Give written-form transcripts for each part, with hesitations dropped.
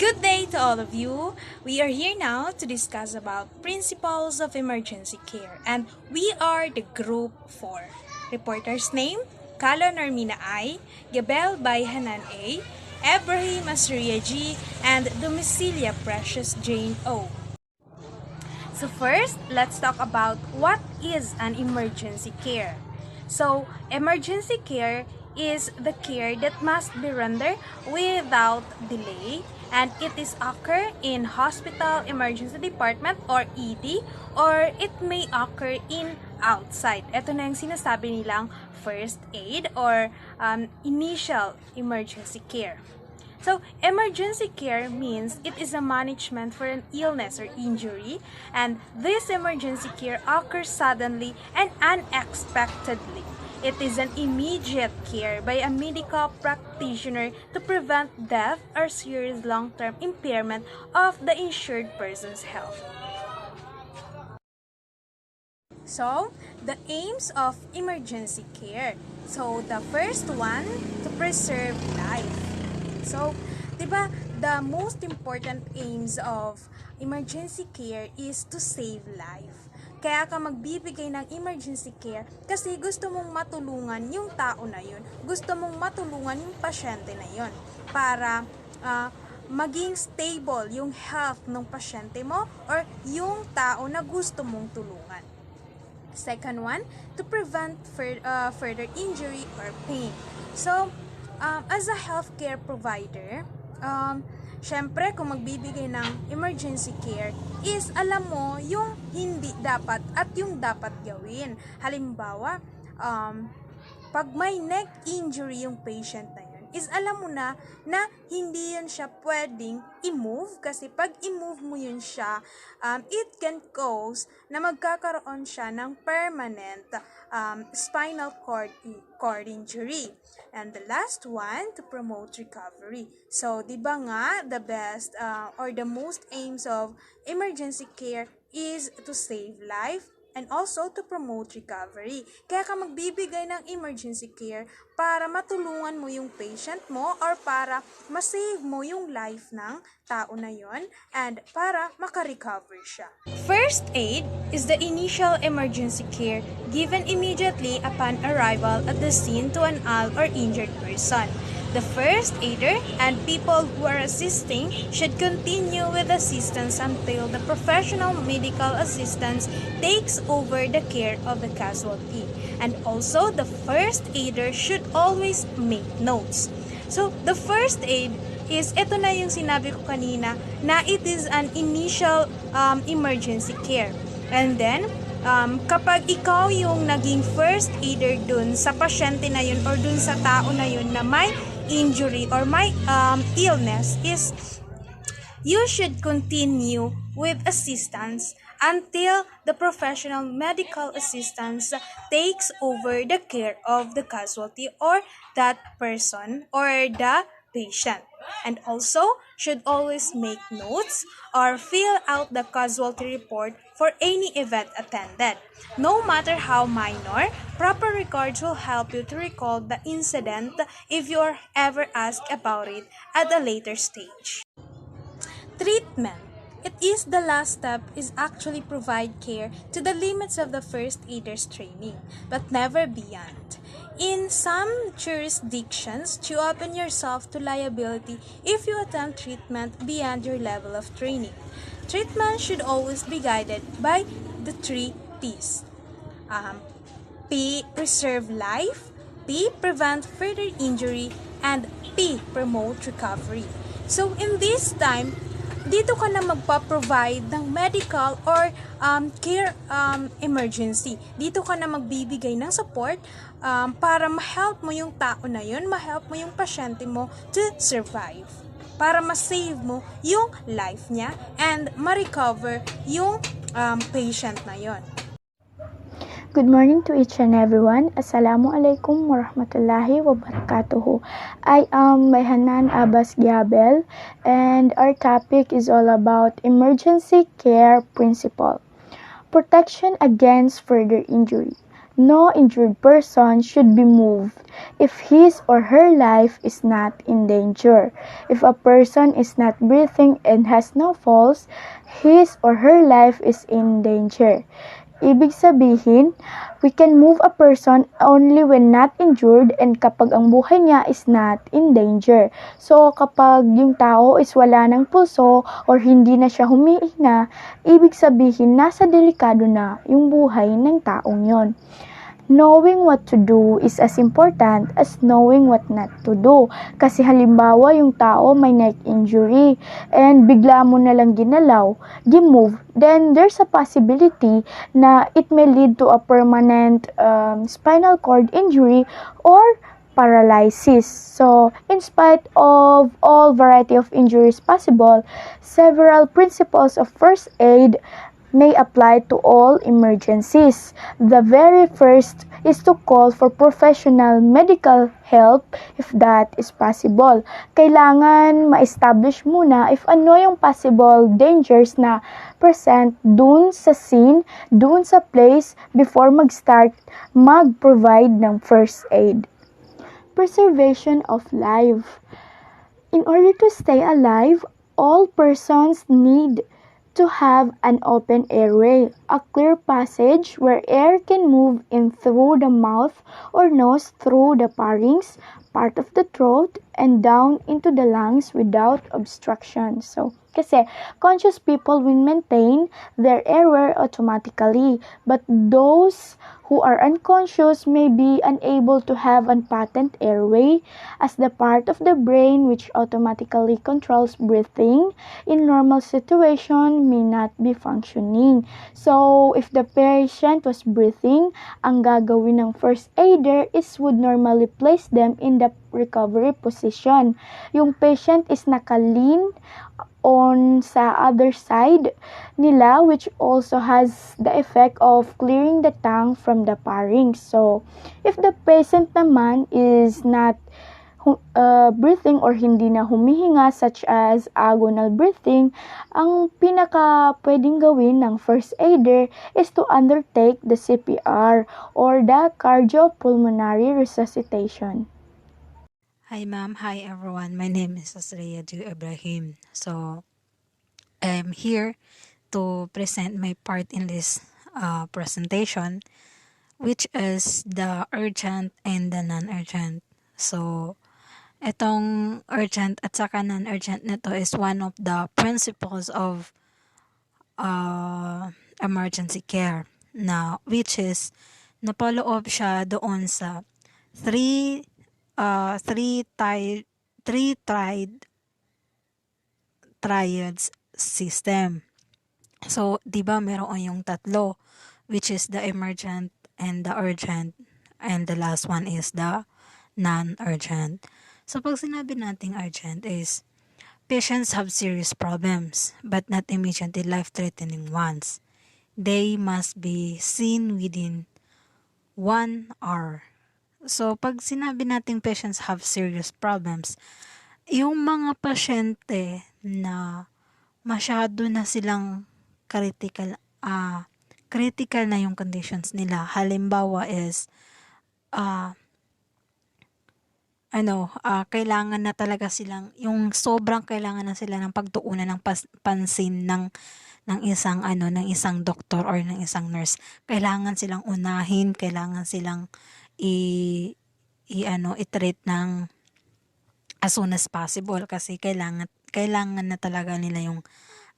Good day to all of you. We are here now to discuss about principles of emergency care, and we are the group 4. Reporters name, Kalo Narmina I, Gabel by Hanan A, Ibrahim Asriya G, and Domicilia Precious Jane O. So first, let's talk about what is an emergency care. So, emergency care is the care that must be rendered without delay, and it is occur in hospital emergency department or ED, or it may occur in outside. Ito na yung sinasabi nilang first aid or initial emergency care. So, emergency care means it is a management for an illness or injury, and this emergency care occurs suddenly and unexpectedly. It is an immediate care by a medical practitioner to prevent death or serious long-term impairment of the insured person's health. So, the aims of emergency care. So, the first one, to preserve life. So, diba, the most important aims of emergency care is to save life. Kaya ka magbibigay ng emergency care kasi gusto mong matulungan yung tao na yun. Gusto mong matulungan yung pasyente na yun para maging stable yung health ng pasyente mo or yung tao na gusto mong tulungan. Second one, to prevent further injury or pain. So, as a healthcare provider, syempre kung magbibigay ng emergency care is alam mo yung hindi dapat at yung dapat gawin. Halimbawa, pag may neck injury yung patient na yun, is alam mo na hindi yun siya pwedeng i-move kasi pag i-move mo yun siya, it can cause na magkakaroon siya ng permanent spinal cord injury. And the last one, to promote recovery. So, di ba nga, the best or the most aims of emergency care is to save life and also to promote recovery. Kaya ka magbibigay ng emergency care para matulungan mo yung patient mo or para masave mo yung life ng tao na yon and para makarecover siya. First aid is the initial emergency care given immediately upon arrival at the scene to an ill or injured person. The first aider and people who are assisting should continue with assistance until the professional medical assistance takes over the care of the casualty. And also, the first aider should always make notes. So, the first aid is, ito na yung sinabi ko kanina, na it is an initial emergency care. And then, kapag ikaw yung naging first aider dun sa pasyente na yun or dun sa tao na yun na may injury or my illness, is you should continue with assistance until the professional medical assistance takes over the care of the casualty or that person or the patient. And also should always make notes or fill out the casualty report for any event attended. No matter how minor, proper records will help you to recall the incident if you are ever asked about it at a later stage. Treatment. It is the last step is actually provide care to the limits of the first aider's training, but never beyond. In some jurisdictions, you open yourself to liability if you attempt treatment beyond your level of training. Treatment should always be guided by the 3 P's. P, preserve life. P, prevent further injury. And P, promote recovery. So, in this time, dito ka na magpa-provide ng medical or care emergency. Dito ka na magbibigay ng support para ma-help mo yung tao na yun, ma-help mo yung pasyente mo to survive. Para ma-save mo yung life niya and ma-recover yung patient na yun. Good morning to each and everyone. Assalamualaikum warahmatullahi wabarakatuh. I am Hanan Abbas Gabel, and our topic is all about emergency care principle. Protection against further injury. No injured person should be moved if his or her life is not in danger. If a person is not breathing and has no pulse, his or her life is in danger. Ibig sabihin, we can move a person only when not injured and kapag ang buhay niya is not in danger. So, kapag yung tao is wala ng pulso or hindi na siya humihinga, ibig sabihin, nasa delikado na yung buhay ng taong yon. Knowing what to do is as important as knowing what not to do. Kasi halimbawa yung tao may neck injury and bigla mo na lang ginalaw, gi-move, then there's a possibility na it may lead to a permanent spinal cord injury or paralysis. So, in spite of all variety of injuries possible, several principles of first aid may apply to all emergencies. The very first is to call for professional medical help if that is possible. Kailangan ma-establish muna if ano yung possible dangers na present dun sa scene, dun sa place before mag-provide ng first aid. Preservation of life. In order to stay alive, all persons need to have an open airway, a clear passage where air can move in through the mouth or nose through the pharynx, part of the throat, and down into the lungs without obstruction. So, kasi conscious people will maintain their airway automatically, but those who are unconscious may be unable to have a patent airway as the part of the brain which automatically controls breathing in normal situation may not be functioning. So, if the patient was breathing, ang gagawin ng first aider is would normally place them in the recovery position. Yung patient is naka-lean on sa other side nila, which also has the effect of clearing the tongue from the pharynx. So, if the patient naman is not breathing or hindi na humihinga, such as agonal breathing, ang pinaka pwedeng gawin ng first aider is to undertake the CPR or the cardiopulmonary resuscitation. Hi ma'am, hi everyone. My name is Asraya Du Ibrahim. So, I'm here to present my part in this presentation, which is the urgent and the non-urgent. So, itong urgent at saka non-urgent nito is one of the principles of emergency care na which is napaloob siya doon sa three triads system. So, 'di ba meron yung tatlo, which is the emergent and the urgent, and the last one is the non-urgent. So, pag sinabi nating urgent is patients have serious problems but not immediately life-threatening ones. They must be seen within 1 hour. So, pag sinabi nating patients have serious problems, yung mga pasyente na masyado na silang critical na yung conditions nila. Halimbawa is, kailangan na talaga silang, yung sobrang kailangan na sila ng pagtuunan ng pansin ng isang doktor or ng isang nurse. Kailangan silang unahin, kailangan silang i-treat ng as soon as possible kasi kailangan na talaga nila yung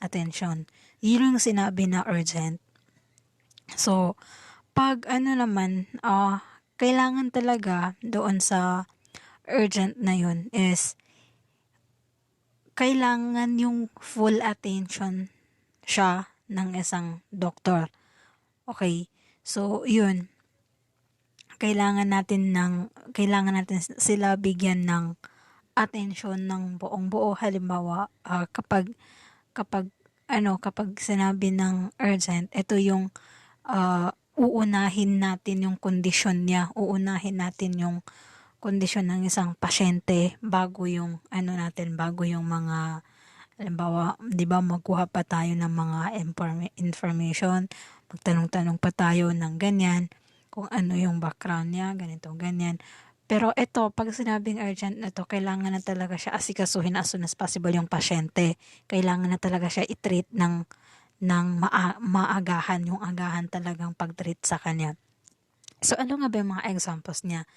attention. Yun yung sinabi na urgent. So, pag kailangan talaga doon sa urgent na yun is kailangan yung full attention siya ng isang doktor. Okay? So, yun. Kailangan natin sila bigyan ng attention ng buong buo. Halimbawa, kapag sinabi ng urgent, ito yung uunahin natin yung kondisyon niya, uunahin natin yung kondisyon ng isang pasyente bago yung mga, halimbawa, 'di ba, magkuha pa tayo ng mga information, magtanong-tanong pa tayo ng ganyan. kung ano yung background niya, ganito, ganyan. Pero ito, pag sinabing urgent na to, kailangan na talaga siya asikasuhin as soon as possible yung pasyente. Kailangan na talaga siya i-treat ng maagahan, yung agahan talagang pag-treat sa kanya. So, ano nga ba yung mga examples niya?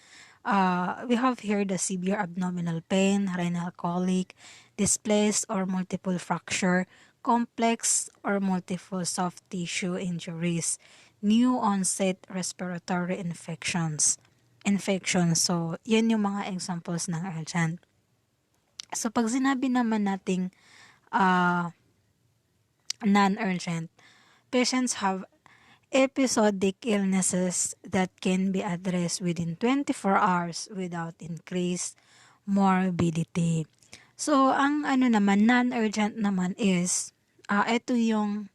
We have here the severe abdominal pain, renal colic, displaced or multiple fracture, complex or multiple soft tissue injuries, new onset respiratory infections. So, yan yung mga examples ng urgent. So, pag sinabi naman nating non-urgent, patients have episodic illnesses that can be addressed within 24 hours without increased morbidity. So, ang ano naman, non-urgent naman is, ito yung,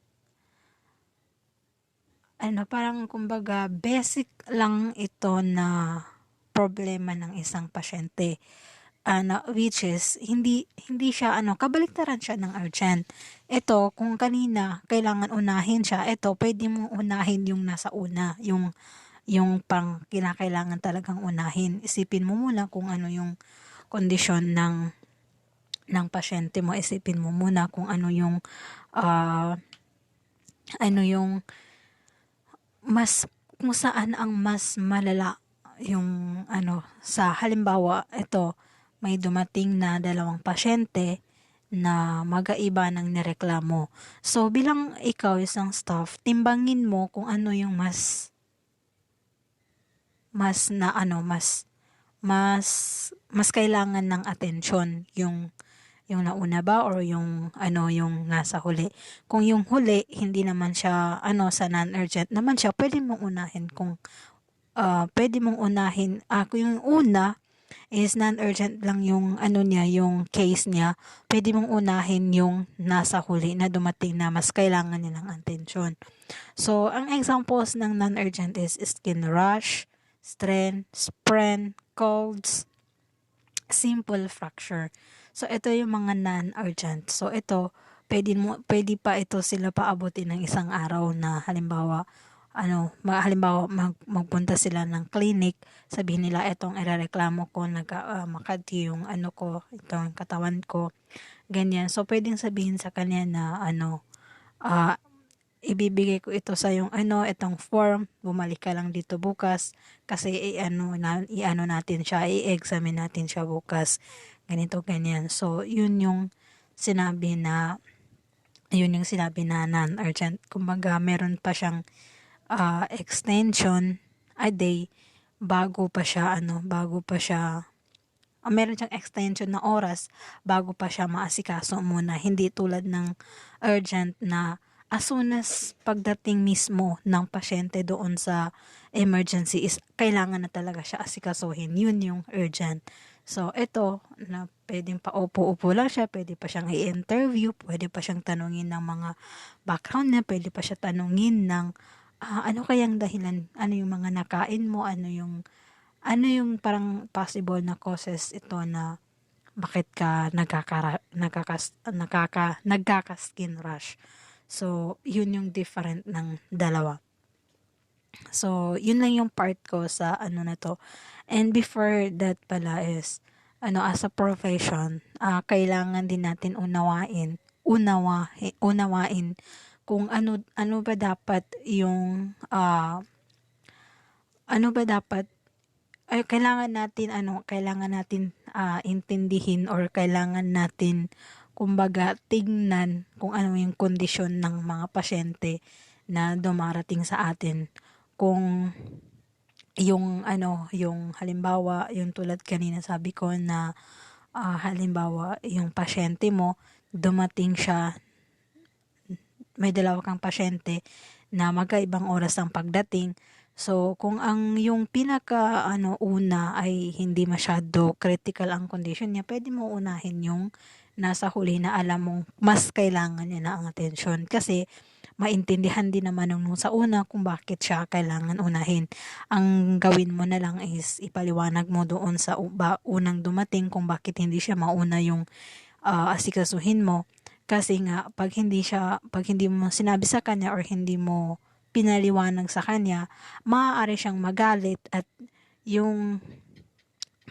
parang kumbaga, basic lang ito na problema ng isang pasyente. Which is, hindi siya, kabaliktaran siya ng urgent. Ito, kung kanina, kailangan unahin siya, ito, pwede mong unahin yung nasa una, yung pang kinakailangan talagang unahin. Isipin mo muna kung ano yung kondisyon ng pasyente mo. Isipin mo muna kung ano yung kung saan ang mas malala yung sa halimbawa, ito, may dumating na 2 pasyente na magaiba ng nireklamo. So, bilang ikaw, isang staff, timbangin mo kung ano yung mas kailangan ng atensyon, yung nauna ba or yung nasa huli. Kung yung huli, hindi naman siya, sa non-urgent naman siya, pwede mong unahin kung yung una is non-urgent lang yung yung case niya, pwede mong unahin yung nasa huli na dumating na mas kailangan niya ng atensyon. So, ang examples ng non-urgent is skin rash, sprain, colds, simple fracture. So, ito yung mga non-urgent. So, ito, pwede pa ito sila paabutin ng isang araw na halimbawa, magpunta sila ng clinic, sabihin nila, etong irereklamo ko, makati yung itong katawan ko, ganyan. So, pwedeng sabihin sa kanya na, ibibigay ko ito sa yung itong form, bumalik ka lang dito bukas, kasi natin siya, i-examine natin siya bukas, ganito, ganyan. So, yun yung sinabi na non-urgent. Kumbaga, meron pa siyang extension a day bago pa siya meron siyang extension na oras bago pa siya maasikaso muna. Hindi tulad ng urgent na as soon as pagdating mismo ng pasyente doon sa emergency is kailangan na talaga siya asikasuhin. Yun yung urgent. So, ito, na pwedeng pa upo-upo lang siya, pwede pa siyang i-interview, pwede pa siyang tanungin ng mga background niya, pwede pa siya tanungin ng ano kayang dahilan, ano yung mga nakain mo, ano yung parang possible na causes ito na bakit ka nagkaka-skin rash. So, yun yung different ng dalawa. So, yun lang yung part ko sa na to. And before that pala is, as a profession, kailangan din natin unawain kung ano ba dapat yung kailangan natin intindihin or kailangan natin kumbaga tignan kung ano yung kondisyon ng mga pasyente na dumarating sa atin. Kung yung halimbawa, yung tulad kanina sabi ko na halimbawa yung pasyente mo dumating siya, may 2 kang pasyente na magkaibang oras ang pagdating. So, kung ang yung una ay hindi masyado critical ang condition niya, pwede mo unahin yung nasa huli na alam mong mas kailangan niya na ang atensyon. Kasi, maintindihan din naman nung sa una kung bakit siya kailangan unahin. Ang gawin mo na lang is ipaliwanag mo doon sa unang dumating kung bakit hindi siya mauna yung asikasuhin mo. Kasi nga, pag hindi mo sinabi sa kanya or hindi mo pinaliwanag sa kanya, maaari siyang magalit at yung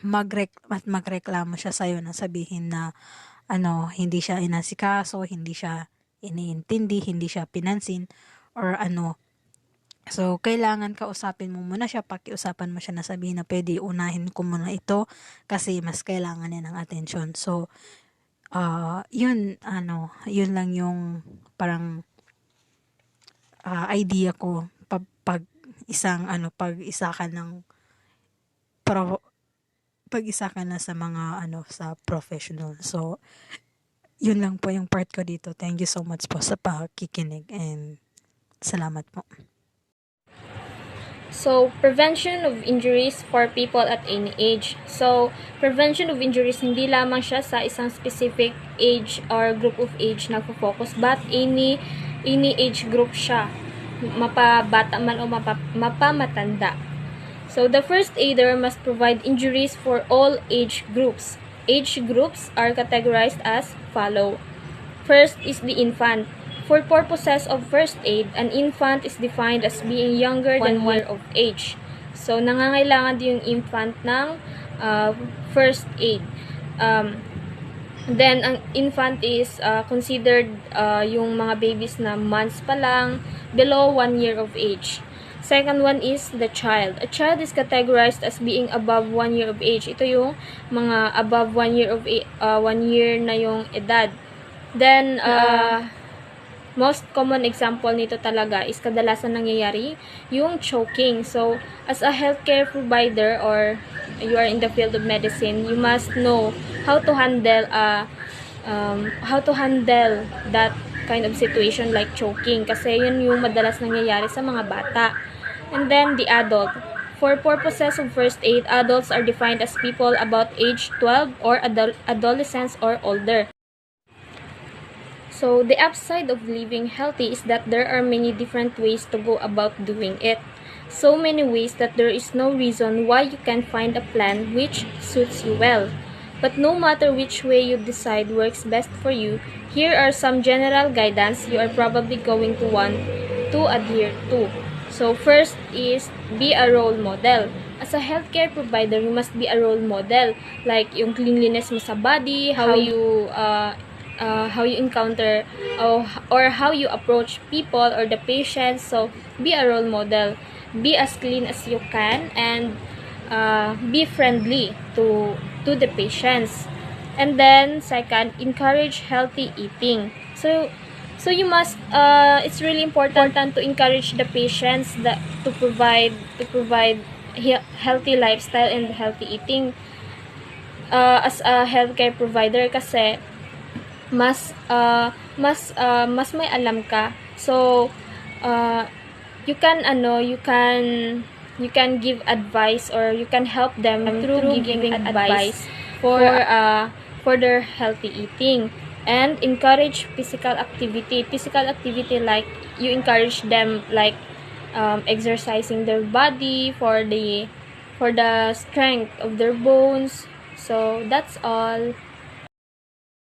magreklamo siya sa'yo na sabihin na hindi siya inasikaso, hindi siya iniintindi, hindi siya pinansin, or So, kailangan kausapin mo muna siya, pakiusapan mo siya na sabihin na pwede unahin ko muna ito kasi mas kailangan niya ng atensyon. So, yun lang yung parang idea ko pag isa ka na sa mga sa professional. So, yun lang po yung part ko dito. Thank you so much po sa pakikinig and salamat po. So, prevention of injuries for people at any age. So, prevention of injuries, hindi lamang siya sa isang specific age or group of age na focus, but any age group siya. Mapabata man o mapamatanda. So, the first aider must provide injuries for all age groups. Age groups are categorized as follow. First is the infant. For purposes of first aid, an infant is defined as being younger than 1 year of age. So, nangangailangan din yung infant ng first aid. Then, ang infant is considered yung mga babies na months pa lang, below 1 year of age. Second one is the child. A child is categorized as being above 1 year of age. Ito yung mga above 1 year of 1 year na yung edad. Then, most common example nito talaga is kadalasan nangyayari yung choking. So, as a healthcare provider or you are in the field of medicine, you must know how to handle that kind of situation like choking kasi yun yung madalas nangyayari sa mga bata. And then the adult. For purposes of first aid, adults are defined as people about age 12 or adolescents or older. So, the upside of living healthy is that there are many different ways to go about doing it. So many ways that there is no reason why you can't find a plan which suits you well. But no matter which way you decide works best for you, here are some general guidance you are probably going to want to adhere to. So, first is be a role model. As a healthcare provider, you must be a role model. Like, yung cleanliness mo sa body, how you encounter or how you approach people or the patients. So, be a role model. Be as clean as you can and be friendly to the patients. And then, second, encourage healthy eating. So you must it's really important to encourage the patients to provide healthy lifestyle and healthy eating as a healthcare provider kasi mas may alam ka. So you can give advice or you can help them through giving advice for their healthy eating. And encourage physical activity like you encourage them like exercising their body for the strength of their bones. So that's all.